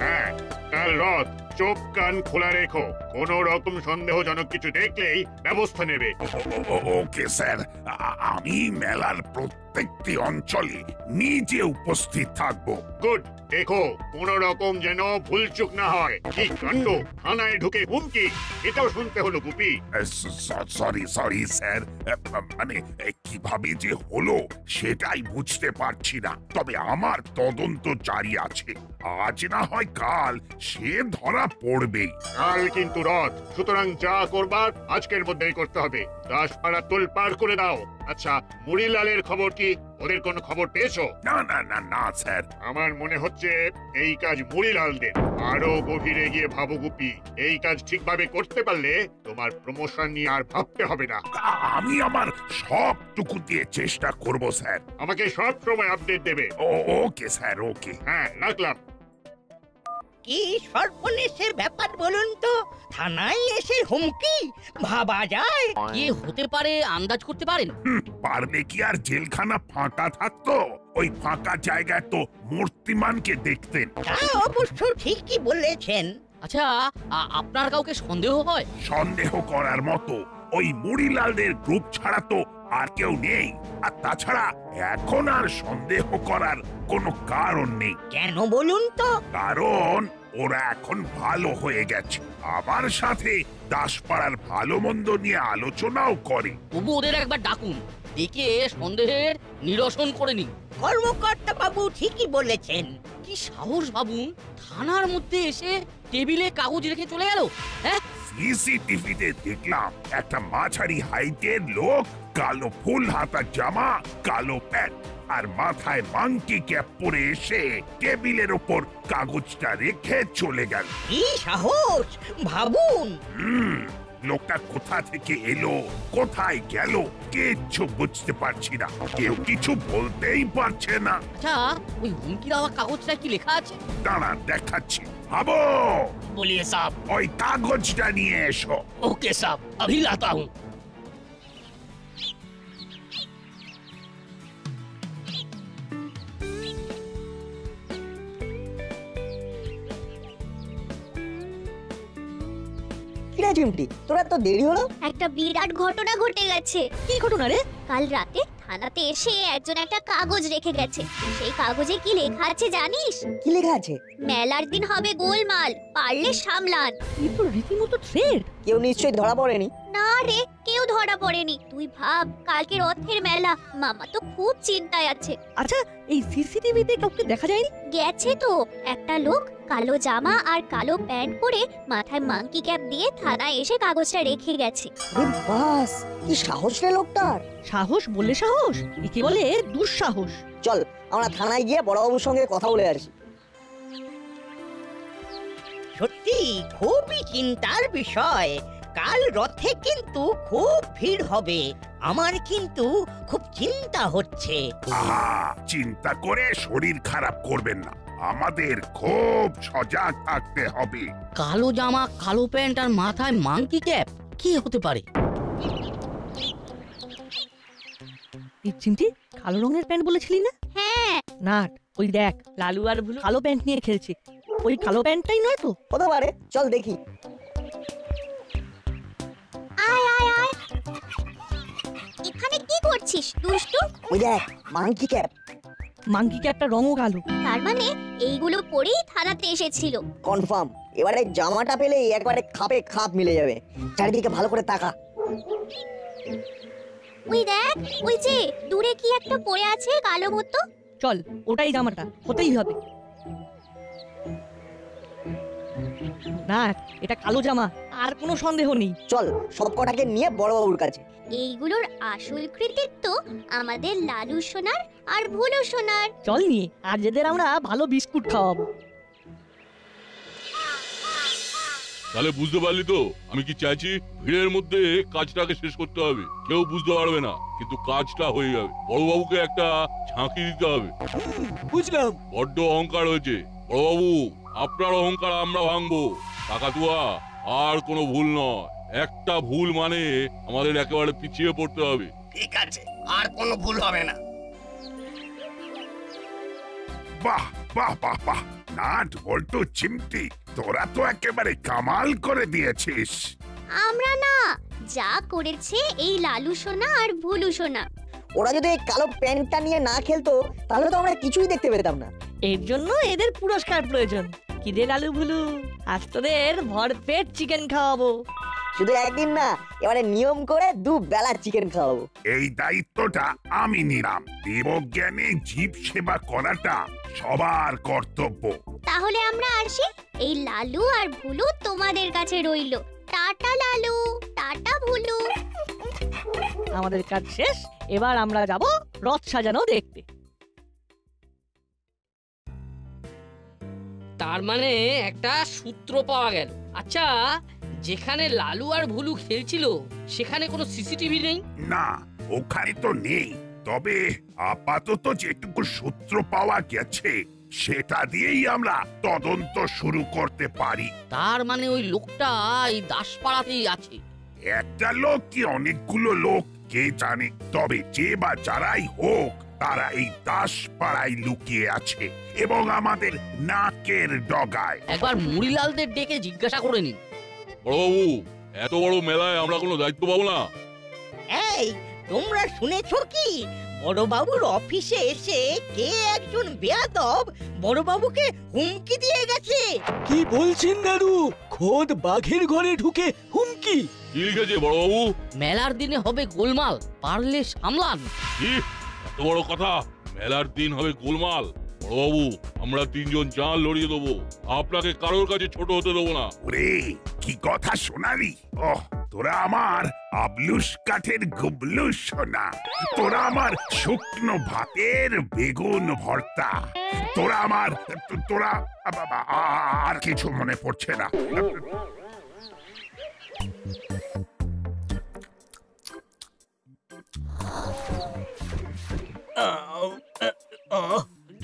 হ্যাঁ, কাল রথ চোখ কান খোলা রেখো, কোনো রকম সন্দেহজনক কিছু দেখলেই ব্যবস্থা নেবে। ওকে স্যার, আমি মেলার প্রত্যেকটি অঞ্চলে নিজে উপস্থিত থাকবো। গুড। দেখো কোনো রকম যেন ভুলচুক না হয়। কি কাণ্ড, থানায় ঢুকে হুমকি, এটাও শুনতে হলো গুপি। সরি সরি স্যার, মানে কিভাবে যে হলো সেটাই বুঝতে পারছি না। তবে আমার তদন্ত জারি আছে, আজ না হয় কাল সে ধরা পড়বেই। কাল কিন্তু রথ, সুতরাং যা করবার আজকের মধ্যেই করতে হবে। দাসপাড়া তোলপাড় করে দাও। আচ্ছা, মুড়িলালের খবর কি? ওদের কোনো খবর পেয়েছো? না না না না স্যার। আমার মনে হচ্ছে এই কাজ মুড়িলালদের। আরো গভীরে গিয়ে ভাবো গুপি, এই কাজ ঠিকভাবে করতে পারলে তোমার প্রমোশন নিয়ে আর ভাবতে হবে না। আমি আমার সবটুকু দিয়ে চেষ্টা করব স্যার। আমাকে সব সময় আপডেট দেবে। ওকে স্যার, ওকে। হ্যাঁ, রাখলাম। কি সর্বনেশের ব্যাপার বলুন তো, থানায় এসে হুমকি, ভাবা যায়? কি হতে পারে আন্দাজ করতে পারেন? পারলে কি আর জেলখানা ফাঁকা থাকতো? ওই ফাঁকা জায়গায় তো মূর্তিমানকে দেখতেন। তা অবশ্য ঠিকই বলেছেন। আচ্ছা, আপনার কাউকে সন্দেহ হয়? সন্দেহ করার মতো ওই মুড়িলালদের গ্রুপ ছাড়া তো আর কেউ নেই। আর তাছাড়া এখন আর সন্দেহ করার কোনো কারণ নেই। কেন বলুন তো? কারণ ওরা এখন ভালো হয়ে গেছে। আমার সাথে দাসপাড়ার ভালো মন্দ নিয়ে আলোচনাও করে। তবু ওদের একবার ডাকুন, ডেকে সন্দেহের নিরসন করে নিন। কর্মকর্তা বাবু ঠিকই বলেছেন। কি সাহস ভাবুন, থানার মধ্যে এসে টেবিলে কাগজ রেখে চলে গেল। হ্যাঁ, সিসিটিভিতে দেখলাম একটা মাঝারি হাইটের লোক, কালো ফুল হাতা জামা, কালো প্যান্ট আর মাথায় মাংকি ক্যাপ পরে এসে টেবিলের ওপর কাগজটা রেখে চলে গেল। কি সাহস ভাবুন। লোকটা কোথা থেকে এলো, কোথায় গেল, কিচ্ছু বুঝতে পারছি না। কেউ কিছু বলতেই পারছে না। আচ্ছা, ওই হুমকি দেওয়া কাগজটা কি লেখা আছে? দাঁড়া দেখাচ্ছি। ভাবো, बोलिए साहब। ওই কাগজটা নিয়ে এসো। ओके साहब, अभी लाता हूँ। কিরে চিমটি, তোরা তো দেরি হলো? একটা বিরাট ঘটনা ঘটে গেছে। কি ঘটনা রে? কাল রাতে থানাতে এসে একজন একটা কাগজ রেখে গেছে। সেই কাগজে কি লেখা আছে জানিস? কি লেখা আছে? মেলার দিন হবে গোলমাল, পারলে সামলান। এই তো রীতিমতো থ্রেড। কেউ নিশ্চয়ই ধরা পড়েনি। না রে, কেউ ধরা পড়েনি। তুই ভাব, কালকে রথের মেলা, মামা তো খুব চিন্তায় আছে। আচ্ছা, এই সিসিটিভিতে কাউকে দেখা যায়নি? গেছে তো, একটা লোক কালো জামা আর কালো প্যান্ট পরে মাথায় মাংকি ক্যাপ দিয়ে থানায় এসে কাগজটা রেখে গেছে। আরে বাস, কি সাহস রে লোকটার! সাহস বলে সাহস, একে বলে দুঃসাহস। চল আমরা থানায় গিয়ে বড়বাবুর সঙ্গে কথা বলে আসি। সত্যি খুবই চিন্তার বিষয়। কাল রথে কিন্তু খুব ভিড় হবে। আমার কিন্তু খুব চিন্তা হচ্ছে। আহা, চিন্তা করে শরীর খারাপ করবেন না। আমাদের খুব সজাগ থাকতে হবে। কালো জামা, কালো প্যান্ট আর মাথায় মাংকি ক্যাপ, কি হতে পারে? এই চিমটি, কালো রঙের প্যান্ট বলেছিলি না? হ্যাঁ। নাট, ওই দেখ, লালু আর ভুলু কালো প্যান্ট নিয়ে খেলছে। ওই কালো প্যান্টটাই নয় তো? হতে পারে, চল দেখি। আয় আয় আয়, এখানে কি করছিস দুষ্টু? ওই দেখ, মাংকি ক্যাপ। মাংকি ক্যাপটা রঙও কালো। তার মানে এইগুলো পরেই থানাতে এসেছিল। কনফার্ম। এবারে জামাটা পেলে একবারে খাপে খাপ মিলে যাবে। চারিদিকে ভালো করে তাকা। ওই দেখ, ওই যে দূরে কি একটা পড়ে আছে কালো মতো। চল, ওটাই জামাটা, হতেই হবে। না, এটা কালো জামা, আর কোনো সন্দেহ নেই। চল সব কটাকে নিয়ে বড়বাবুর কাছে। এইগুলোর আসল কৃতিত্ব আমাদের লালু সোনার আর ভুলু সোনার। চল নিয়ে, আর যেদের আমরা ভালো বিস্কুট খাওয়াবো। তাহলে বুঝতে পারলি তো আমি কি চাইছি? ভিড়ের মধ্যে কাজটাকে শেষ করতে হবে। কেউ বুঝতে পারবে না, কিন্তু কাজটা হয়ে যাবে। বড়বাবুকে একটা ঝাঁকি দিতে হবে। বুঝলাম। বড্ড অহংকার হয়েছে। বড়বাবু, আপনার অহংকার আমরা ভাঙবো। কাকাতুয়া, আর কোনো ভুল নয়। একটা ভুল মানে আমাদের একেবারে পিছিয়ে পড়তে হবে। ঠিক আছে, আর কোনো ভুল হবে না। বাহ বাহ বাহ বাহ, নাট বল্টু চিমটি, তোরা তো একেবারে কামাল করে দিয়েছিস। আমরা না, যা করেছে এই লালু সোনা আর ভুলু সোনা। ওরা যদি এই কালো প্যান্টটা নিয়ে না খেলতো তাহলে তো আমরা কিছুই দেখতে পেতাম না। এর জন্য এদের পুরস্কার প্রয়োজন। কি রে লালু ভুলু, আজ তোদের ভরপেট চিকেন খাওয়াবো। শুধু একদিন না, এবারে নিয়ম করে 2 বেলা চিকেন খাওয়াবো। এই দায়িত্বটা আমি নিলাম। দেবজ্ঞানে জীব সেবা করাটা সবার কর্তব্য। তাহলে আমরা আসি, এই লালু আর ভুলু তোমাদের কাছে রইলো। টাটা লালু, টাটা ভুলু। আমাদের কাজ শেষ, এবার আমরা যাব রথ সাজানো দেখতে। তার মানে একটা সূত্র পাওয়া গেল। আচ্ছা, যেখানে লালু আর ভুলু খেলছিল সেখানে কোনো সিসিটিভি নেই? না, ওখানে তো নেই। তবে আপাতত যেটুকু সূত্র পাওয়া গেছে সেটা দিয়েই আমরা তদন্ত শুরু করতে পারি। তার মানে ওই লোকটা এই দাসপাড়াতেই আছে। একটা লোক কি অনেকগুলো লোক কে জানে, তবে যে বা যারাই হোক তারা এই দাসপাড়ায় লুকিয়ে আছে এবং আমাদের নাকের ডগায়। একবার মুড়িলালদের ডেকে জিজ্ঞাসা করে নিন। বড়বাবু, এত বড় মেলায় আমরা কোনো দায়িত্ব পাবো না? এই, তোমরা শুনেছো কি? বড়বাবুর অফিসে এসে কে একজন বেয়াদব বড়বাবুকে হুমকি দিয়ে গেছে। কি বলছেন দাদু? খোদ বাঘের ঘরে ঢুকে হুমকি? কি লিখেছে বড়বাবু? মেলার দিনে হবে গোলমাল, পারলে সামলান। কি এত বড় কথা? মেলার দিন হবে গোলমাল? বড়বাবু, আমরা 3 জন জান লড়িয়ে দেবো, আপনাকে কারোর কাছে ছোট হতে দেবো না। ওরে, কি কথা শোনালি! ওহ, তোরা আমার আবলুস কাঠের গুবলু সোনা, তোরা আমার শুকনো ভাতের বেগুন ভর্তা, তোরা আমার তোরা আর কিছু মনে পড়ছে না।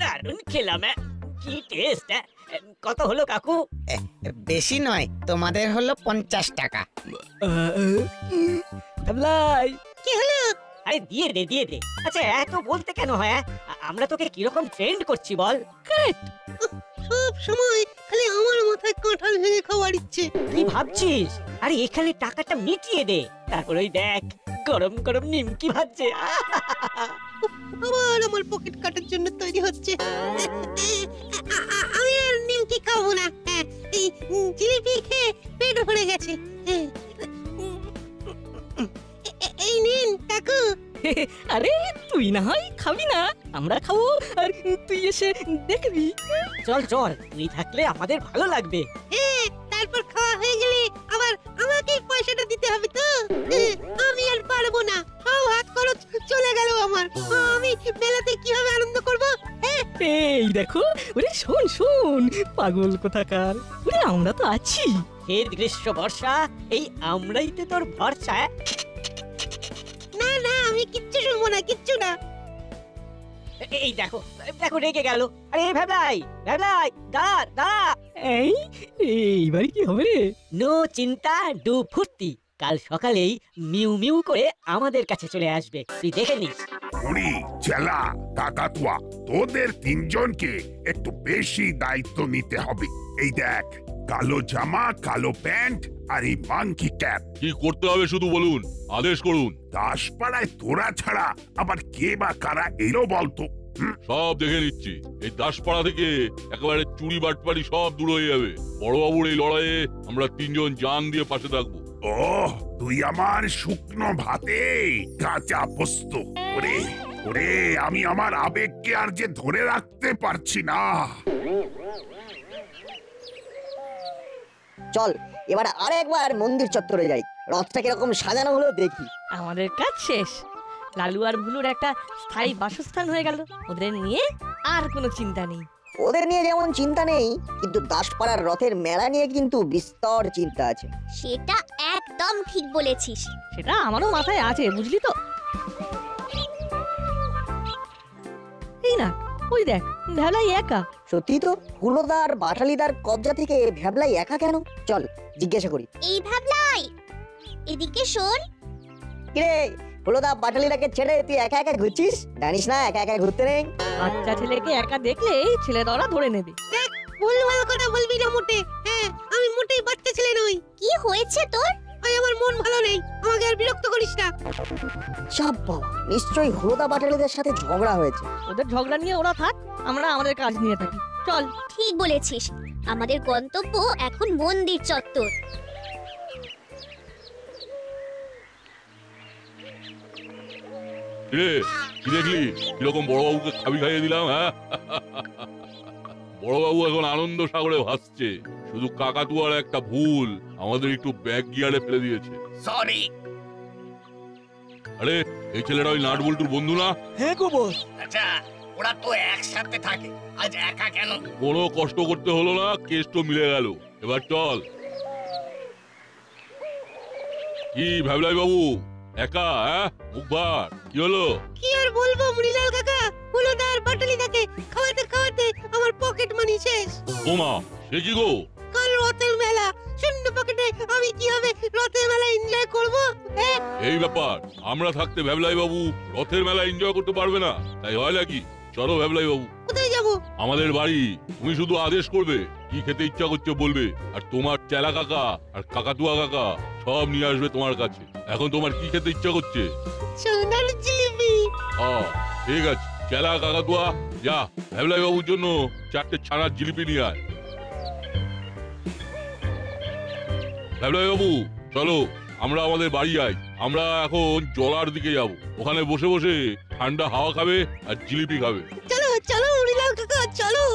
দারুণ খেলাম। কি টেস্ট! কত হলো কাকু? বেশি নয়, তোমাদের হলো 50 টাকা। ভাবলাই কি হলো? আরে দিয়ে দে, দিয়ে দে। আচ্ছা, এত বলতে কেন হয়? আমরা তোকে কিরকম ট্রেন্ড করছি বল? সব সময় খালি আমার মাথায় কাঁঠাল ভেঙে খাওয়ার ইচ্ছে। তুই ভাবছিস? আরে এখানে টাকাটা মিটিয়ে দে, তারপর ওই দেখ গরম গরম নিমকি ভাজছে। আবার আমার পকেট কাটার জন্য তৈরি হচ্ছে। আমি আর নিমকি খাবো না। এই জিলিপি খেয়ে পেট ভরে গেছে। এই নিন কাকু। আরে তুই না হয় খাবি না, আমরা খাবো আর তুই এসে দেখবি। চল চল, তুই থাকলে আমাদের ভালো লাগবে। তারপর খাওয়া হয়ে গেলে আবার আমাকে পয়সাটা দিতে হবে তো। আমি আর পারবো না, সব হাত খরচ চলে গেল আমার। আমি মেলাতে কিভাবে আনন্দ করব? এই দেখো, ওরে শোন শোন, পাগল কোথাকার, ওরে আমরা তো আছি। হে গ্রীষ্ম বর্ষা, এই আমরাই তো তোর ভরসা। না না, আমি কিচ্ছু শুনবো না, কিচ্ছু না। এই দেখো দেখো, রেগে গেল। আরে ভ্যাবলাই, ভ্যাবলাই, দাঁড়া দাঁড়া। এইবার কি হবে রে? নো চিন্তা, ডু ফুর্তি। কাল সকালেই মিউ মিউ করে আমাদের কাছে চলে আসবে, তুই দেখে নিস। উনি চেলা কাকাতুয়া, তোদের 3 জনকে একটু বেশি দায়িত্ব নিতে হবে। এই দেখ, কালো জামা, কালো প্যান্ট আর এই মাংকি ক্যাপ। কি করতে হবে শুধু বলুন, আদেশ করুন। দাসপাড়ায় তোরা ছাড়া আবার কে বা কারা এলো বলতো? সব দেখে নিচ্ছি। এই দাসপাড়া থেকে একেবারে চুরি বাটপাড়ি সব দূর হয়ে যাবে। বড়বাবুর এই লড়াইয়ে আমরা 3 জন জান দিয়ে পাশে থাকবো। ওহ, তুই আমার শুকনো ভাতে কাঁচা পোস্ত। ওরে ওরে, আমি আমার আবেগকে আর যে ধরে রাখতে পারছি না। চল এবার আরেকবার মন্দির চত্বরে যাই, রথটা কিরকম সাজানো হলো দেখি। আমাদের কাজ শেষ। লালু আর ভুলুর একটা স্থায়ী বাসস্থান হয়ে গেল, ওদের নিয়ে আর কোনো চিন্তা নেই। ওদের নিয়ে যেমন চিন্তা নেই, কিন্তু দাসপাড়ার রথের মেলা নিয়ে কিন্তু বিস্তর চিন্তা আছে। সেটা একদম ঠিক বলেছিস। সেটা আমারও মাথায় আছে, বুঝলি তো। এই না, ওই দেখ, ভেলাই একা। সত্যি তো, হুলোদার বাটালিদার কবজা থেকে ভ্যাবলাই একা কেন? চল জিজ্ঞাসা করি। এই ভাবলাই, এদিকে শোন। কিরে, হলোদা বাটালিটাকে ছেড়ে তুই একা একা ঘুরছিস? জানিস না একা একা ঘুরতে নেই? বাচ্চা ছেলেকে একা দেখলেই ছেলে দরা ধরে নেবে। দেখ, ভুলভাল কথা বলবি না মোটে। হ্যাঁ, আমি মোটেই বাচ্চা ছেলে নই। কি হয়েছে তোর? আজ আমার মন ভালো নেই, আমাকে আর বিরক্ত করিস না। চাপ বাবা, নিশ্চয়ই হলোদা বাটালিদের সাথে ঝগড়া হয়েছে। ওদের ঝগড়া নিয়ে ওরা থাক, আমরা আমাদের কাজ নিয়ে থাকি। চল। ঠিক বলেছিস, আমাদের গন্তব্য এখন মন্দির চত্বর। রে কি দেখলি কিরকম বড়বাবুকে খাবি খাইয়ে দিলাম? হ্যাঁ, বড়বাবু এখন আনন্দ সাগরে ভাসছে। শুধু কাকাতুয়ার একটা ভুল আমাদের একটু ব্যাক গিয়ারে ফেলে দিয়েছে। সরি। আরে এই ছেলেটা ওই নাটবল্টুর বন্ধু না? হ্যাঁ গো বস। আচ্ছা, ওরা তো একসাথে থাকে, আজ একা কেন? কোনো কষ্ট করতে হলো না, কেষ্ট মিলে গেল। এবার চল। কি ভাবলাই বাবু একা? হ্যাঁ, মুখবার কি হলো? কি আর বলবো মুড়িলাল কাকা, হলোদার বাটালিটাকে খাওয়াতে খাওয়াতে আমার পকেট মানি শেষ। ওমা, সে কি গো? কাল রথের মেলা, শূন্য পকেটে আমি কিভাবে রথের মেলা এনজয় করব? হ্যাঁ, এই ব্যাপার, আমরা থাকতে ভ্যাবলাই বাবু রথের মেলা এনজয় করতে পারবে না, তাই হয় নাকি? চলো ভ্যাবলাই বাবু। কোথায় যাব? আমাদের বাড়ি। তুমি শুধু আদেশ করবে, কি খেতে ইচ্ছা করছে বলবে, আর তোমার চেলা কাকা আর কাকাতুয়া কাকা সব নিয়ে আসবে তোমার কাছে। এখন তোমার কি খেতে ইচ্ছা করছে? সোনার জিলিপি। ঠিক আছে, চেলা কাকাতুয়া যা ভ্যাবলাই বাবুর জন্য 4টে ছানার জিলিপি নিয়ে আয়। ভ্যাবলাই বাবু চলো, আমরা আমাদের বাড়ি যাই। আমরা এখন জলার দিকে যাব, ওখানে বসে বসে ঠান্ডা হাওয়া খাবে আর জিলিপি খাবে। চলো চলো মুড়িলাল কাকা, চলো।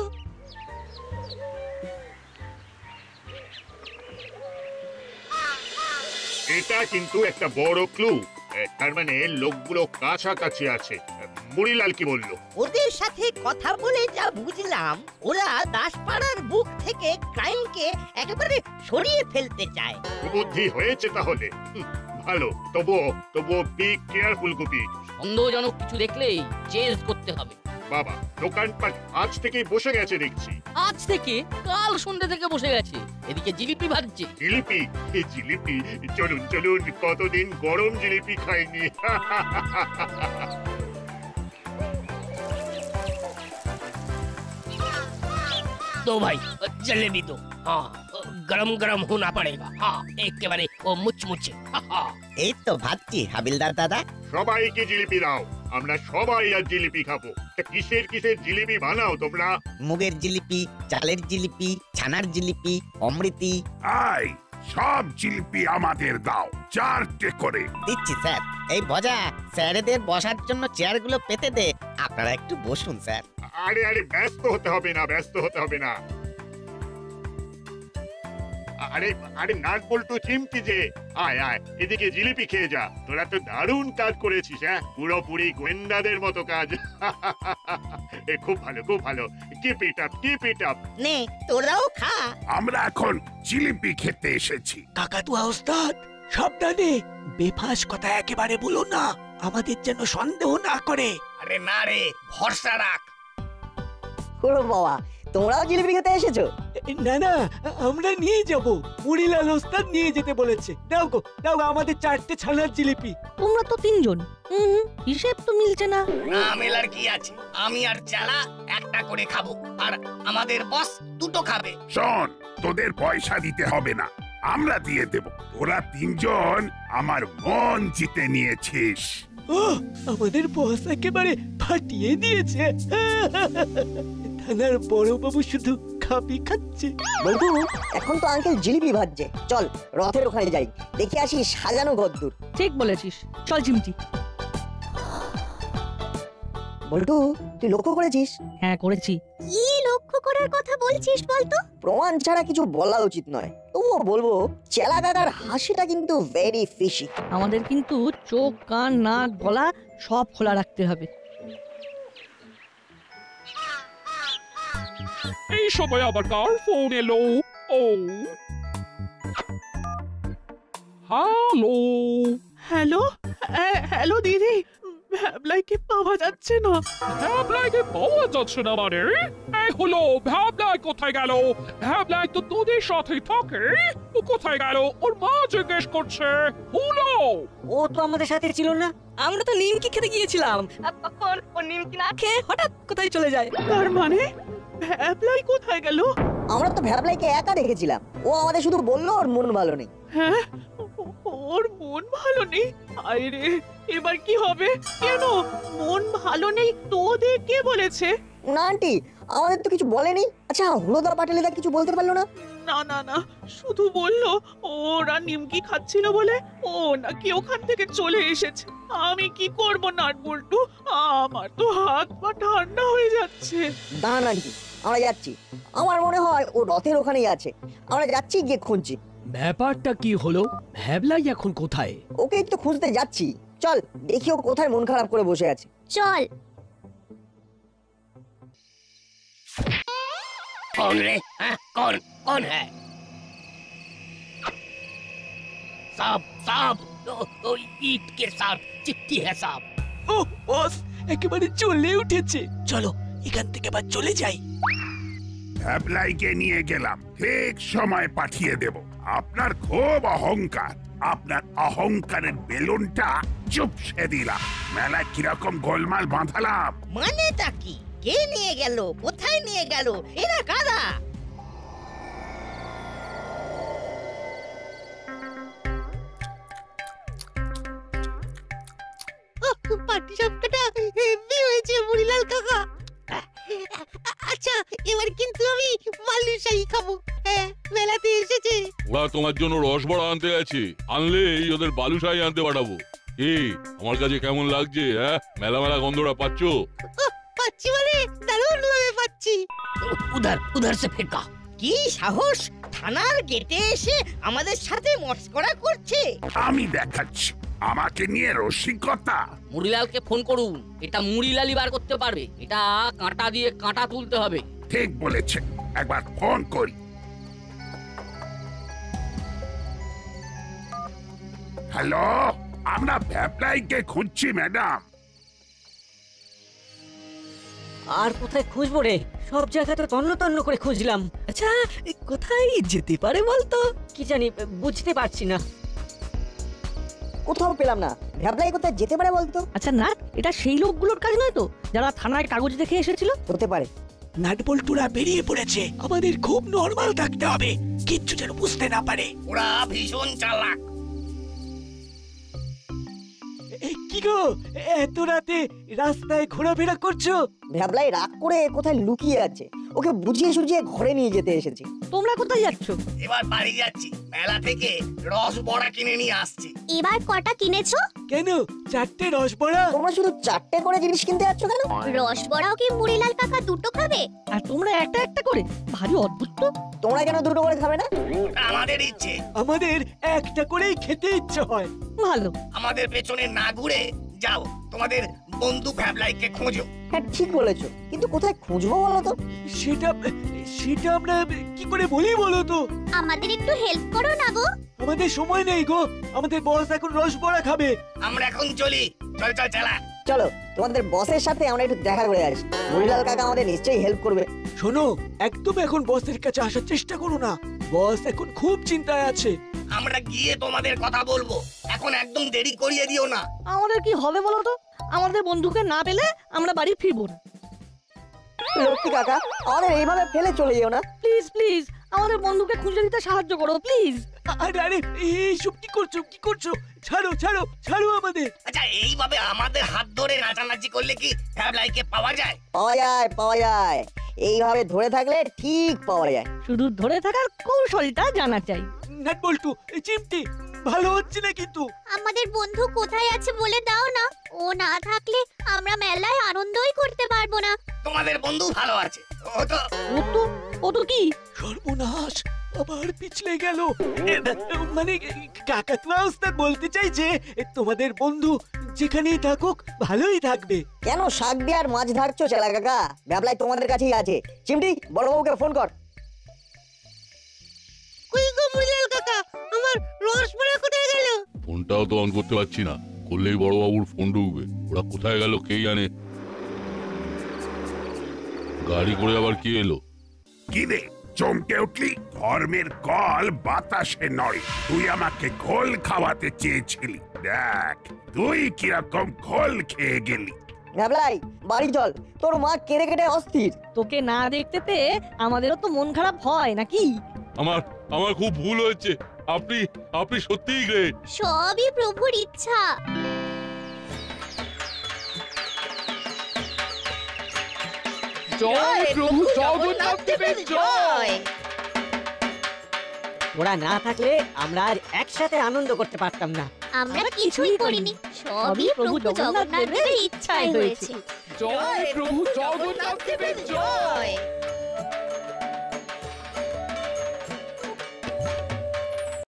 এটা কিন্তু একটা বড় ক্লু। তার মানে লোকগুলো কাছাকাছি আছে। মুড়িলাল কি বললো? ওদের সাথে কথা বলে যা বুঝলাম, ওরা দাসপাড়ার বুক থেকে ক্রাইমকে একেবারে সরিয়ে ফেলতে চায়। বুদ্ধি হয়েছে তাহলে। ভালো, তবুও বি কেয়ারফুল গুপি। সন্দেহজনক কিছু দেখলেই চেঞ্জ করতে হবে। বাবা, দোকানপাট আজ থেকেই বসে গেছে দেখছি। আজ থেকে? কাল সন্ধ্যে থেকে বসে গেছে। এদিকে জিলিপি ভাজছে। জিলিপি? জিলিপি? চলুন চলুন, কতদিন গরম জিলিপি খাইনি। दो भाई जलेबी दो। हाँ, गरम गरम होना पड़ेगा। हाँ, একেবারে ও মুচমুচে। এই তো ভাবছি হাবিলদার দাদা। সবাইকে জিলিপি দাও, আমরা সবাই আজ জিলিপি খাবো। তা কিসের কিসের জিলিপি বানাও তোমরা? মুগের জিলিপি, চালের জিলিপি, ছানার জিলিপি, অমৃতি। আই সব জিলিপি আমাদের দাও, 4টে করে। দিচ্ছি স্যার। এই ভজা, স্যারেদের বসার জন্য চেয়ারগুলো পেতে দে। আপনারা একটু বসুন স্যার। আরে আরে, ব্যস্ত হতে হবে না, ব্যস্ত হতে হবে না। আরে আরে, নাট বল্টু চিমটি যে, আয় আয় এদিকে জিলিপি খেয়ে যা। তোরা তো দারুণ কাজ করেছিস। হ্যাঁ, পুরোপুরি গোয়েন্দাদের মতো কাজ। খুব ভালো, খুব ভালো। Keep it up, keep it up. নে তোরাও খা। আমরা এখন জিলিপি খেতে এসেছি। কাকাতুয়া ওস্তাদ, সাবধানে, বেফাস কথা একেবারে বলো না, আমাদের যেন সন্দেহ না করে। আরে না রে, ভরসা রাখ। ওরে বাবা, তোমরাও জিলিপি খেতে এসেছো? না না, আমরা নিয়ে যাব, মুড়িলাল ওস্তাদ নিয়ে যেতে বলেছে। দাও গো, দাও গো আমাদের 4টে ছানার জিলিপি। তোমরা তো 3 জন। হিসেব তো মিলছে না। না মেলার কি আছে, আমি আর চালা একটা করে খাবো, আর আমাদের বস 2টো খাবে। শোন, তোদের পয়সা দিতে হবে না, আমরা দিয়ে দেব। তোরা 3 জন আমার মন জিতে নিয়েছিস। ও, আমাদের বস একেবারে ফাটিয়ে দিয়েছে। থানার বড়বাবু শুধু খাবি খাচ্ছে। বলটু, এখন তো আঙ্কেল জিলিপি ভাজছে। চল রথের ওখানে যাই, দেখে আসি সাজানো ঘরদূর। ঠিক বলেছিস, চল চিমটি। বলটু, তুই লক্ষ্য করেছিস? হ্যাঁ করেছি। কি লক্ষ্য করার কথা বলছিস বলতো? প্রমাণ ছাড়া কিছু বলা উচিত নয়, তবুও বলবো, চেলা দাদার হাসিটা কিন্তু ভেরি ফিশি। আমাদের কিন্তু চোখ, কান, নাক, গলা সব খোলা রাখতে হবে। এই সময় আবার কার ফোন এলো? ও হ্যালো। হ্যালো, হ্যালো দিদি, ভ্যাবলাইকে পাওয়া যাচ্ছে না। ভ্যাবলাইকে পাওয়া যাচ্ছে না মানে? এই হলো, ভ্যাবলাই কোথায় গেল? ভ্যাবলাই তো তোদের সাথে থাকে। ও কোথায় গেল? ওর মা জিজ্ঞেস করছে। হলো, ও তো আমাদের সাথে ছিল না। আমরা তো নিমকি খেতে গিয়েছিলাম, আর তখন ও নিমকি না খেয়ে হঠাৎ কোথায় চলে যায়। তার মানে ভ্যাবলাই কোথায় গেল? আমরা তো ভ্যাবলাইকে একা দেখেছিলাম, ও আমাদের শুধু বললো ওর মন ভালো নেই। হ্যাঁ, ওর মন ভালো নেই? আরে এবার কি হবে? কেন মন ভালো নেই তোদের কে বলেছে? না আন্টি, আমাদের তো কিছু বলেনি। আচ্ছা, হলুদা পাটালিদা কিছু বলতে পারলো না? না না না, শুধু বললো ওরা নিমকি খাচ্ছিল বলে ও নাকি ওখান থেকে চলে এসেছে। আমি কি করব নাটবল্টু, আমার তো হাত পা ঠান্ডা হয়ে যাচ্ছে। দাঁড়ান আন্টি, আমরা যাচ্ছি। আমার মনে হয় ও রথের ওখানেই আছে। আমরা যাচ্ছি, গিয়ে খুঁজছি। ব্যাপারটা কি হলো? ভ্যাবলাই এখন কোথায়? ওকেই তো খুঁজতে যাচ্ছি। চল দেখি ও কোথায় মন খারাপ করে বসে আছে। চল। कौन रे? हाँ, कौन कौन है? सांप सांप, ओ ईट के साथ चिपटी है सांप। ও বস, একেবারে চলে উঠেছে। চলো এখান থেকে এবার চলে যাই। ভ্যাবলাইকে নিয়ে গেলাম, ঠিক সময় পাঠিয়ে দেব। আপনার খুব অহংকার, আপনার অহংকারের বেলুনটা চুপসে দিলাম। মেলা কিরকম গোলমাল বাঁধালাম। মানেটা কি? কে নিয়ে গেল? কোথায় নিয়ে গেল? এরা কারা? পাটি সাপটা হেভি হয়েছে মুড়িলাল কাকা। আচ্ছা, এবার কিন্তু আমি বালুশাহী খাবো। হ্যাঁ, মেলাতে এসেছে। ওরা তোমার জন্য রসবড়া আনতে গেছে, আনলেই ওদের বালুশাহী আনতে পাঠাবো। এই আমার কাছে কেমন লাগছে? হ্যাঁ, মেলা মেলা গন্ধটা পাচ্ছ? পাচ্ছি মানে দারুণ ভাবে পাচ্ছি। उधर उधर से फेंका। কি সাহস! থানার গেটে এসে আমাদের সাথে মস্করা করছে। আমি দেখাচ্ছি, আমাকে নিয়ে রসিকতা। মুড়িলালকে ফোন করুন, এটা মুড়িলালই বার করতে পারবে। এটা কাঁটা দিয়ে কাঁটা তুলতে হবে। ঠিক বলেছে, একবার ফোন করি। হ্যালো, আমরা ভ্যাবলাইকে খুঁজছি ম্যাডাম। আর কোথায় খুঁজবো রে? সব জায়গা তো তন্ন তন্ন করে খুঁজলাম। আচ্ছা, কোথায় যেতে পারে বলতো? কি জানি, বুঝতে পারছি না। কোথাও পেলাম না। ভ্যাবলাই কোথায় যেতে পারে বলতো? আচ্ছা না, এটা সেই লোকগুলোর কাজ নয় তো যারা থানায় কাগজ দেখে এসেছিল? হতে পারে। নাটবল্টুরা বেরিয়ে পড়েছে, আমাদের খুব নরমাল থাকতে হবে, কিচ্ছু যেন বুঝতে না পারে। ওরা ভীষণ চালাক। কি গো, এত রাতে রাস্তায় ঘোরাফেরা করছো? ভ্যাবলাই রাগ করে কোথায় লুকিয়ে আছে, ওকে বুঝিয়ে সুঝিয়ে ঘরে নিয়ে যেতে এসেছি। তোমরা কোথায় যাচ্ছ? এবার বাড়ি যাচ্ছি, মেলা থেকে রস বড়া কিনে নিয়ে আসছি। এবার কটা কিনেছো? কেন, 4টে রসবড়া? তোমরা শুধু 4টে করে জিনিস কিনতে যাচ্ছ কেন? রসবড়াও কি মুড়িলাল কাকা দুটো খাবে? আর তোমরা একটা একটা করে? ভারী অদ্ভুত তো। তোমরা কেন দুটো করে খাবে না? আমাদের ইচ্ছে। আমাদের একটা করেই খেতে ইচ্ছে হয়। ভালো। আমাদের পেছনে না ঘুরে যাও, তোমাদের বন্ধু ভ্যাবলাইকে খোঁজো। হ্যাঁ, ঠিক বলেছো, কিন্তু কোথায় খুঁজবো বলো তো? সেটা সেটা আমরা কি করে বলি বলো তো? আমাদের একটু হেল্প করো না গো। আমাদের সময় নেই গো, আমাদের বস এখন রসবড়া খাবে। আমরা এখন চলি, চল চল চালা। চলো, তোমাদের বসের সাথে আমরা একটু দেখা করে আসি। মুড়িলাল কাকা আমাদের নিশ্চয়ই হেল্প করবে। শোনো, একদম এখন বসের কাছে আসার চেষ্টা করো না, বস এখন খুব চিন্তায় আছে। আমরা গিয়ে তোমাদের কথা বলবো, এখন একদম দেরি করিয়ে দিও না। আমাদের কি হবে বলো তো? আমাদের বন্ধুকে না পেলে আমরা বাড়ি ফিরবো না। লক্ষ্মী কাকা, আমাদের এইভাবে ফেলে চলে যেও না। প্লিজ প্লিজ, আমাদের বন্ধুকে খুঁজে দিতে সাহায্য করো প্লিজ। আরে আরে, এইসব কি করছো, কি করছো? ছাড়ো ছাড়ো ছাড়ো আমাদের। আচ্ছা, এইভাবে আমাদের হাত ধরে নাচানাচি করলে কি ভ্যাবলাইকে পাওয়া যায়? পাওয়া যায়, পাওয়া যায়। এইভাবে ধরে থাকলে ঠিক পাওয়া যায়। শুধু ধরে থাকার কৌশলটা জানা চাই। নাটবল্টু, চিমটি, ভালো হচ্ছে না কিন্তু। আমাদের বন্ধু কোথায় আছে বলে দাও না, ও না থাকলে আমরা মেলায় আনন্দই করতে পারবো না। তোমাদের বন্ধু ভালো আছে, ও তো কি সর্বনাশ, আবার পিছলে গেল। মানে কাকাতুয়া ওস্তাদ বলতে চাই যে তোমাদের বন্ধু যেখানেই থাকুক ভালোই থাকবে। কেন শাক দিয়ে আর মাছ ধরছো চেলা কাকা? ভ্যাবলাই তোমাদের কাছেই আছে। চিমটি, বড়বাবুকে ফোন কর। কই গো মুড়িলাল কাকা, আমার রসবড়া কোথায় গেল? ফোনটাও তো অন করতে পারছি না, ধরলেই বড়বাবুর ফোন ঢুকবে। ওরা কোথায় গেল কে জানে। গাড়ি করে আবার কি এলো? কি রে চমকে উঠলি? ধর্মের কল বাতাসে নয়, তুই আমাকে ঘোল খাওয়াতে চেয়েছিলি। দেখ তুই কিরকম ঘোল খেয়ে গেলি। ঘাবলাই বাড়ি চল, তোর মা কেড়ে কেটে অস্থির। তোকে না দেখতে পেয়ে আমাদেরও তো মন খারাপ হয় নাকি? আমার খুব ভুল হয়েছে। আপনি সত্যিই গ্রেট। সবই প্রভুর ইচ্ছা। জয় প্রভু জগন্নাথ দেবের জয়। ওরা না থাকলে আমরা আর একসাথে আনন্দ করতে পারতাম না। আমরা কিছুই করিনি, সবই প্রভু জগন্নাথ দেবের ইচ্ছাই হয়েছে। জয় প্রভু জগন্নাথ দেবের জয়।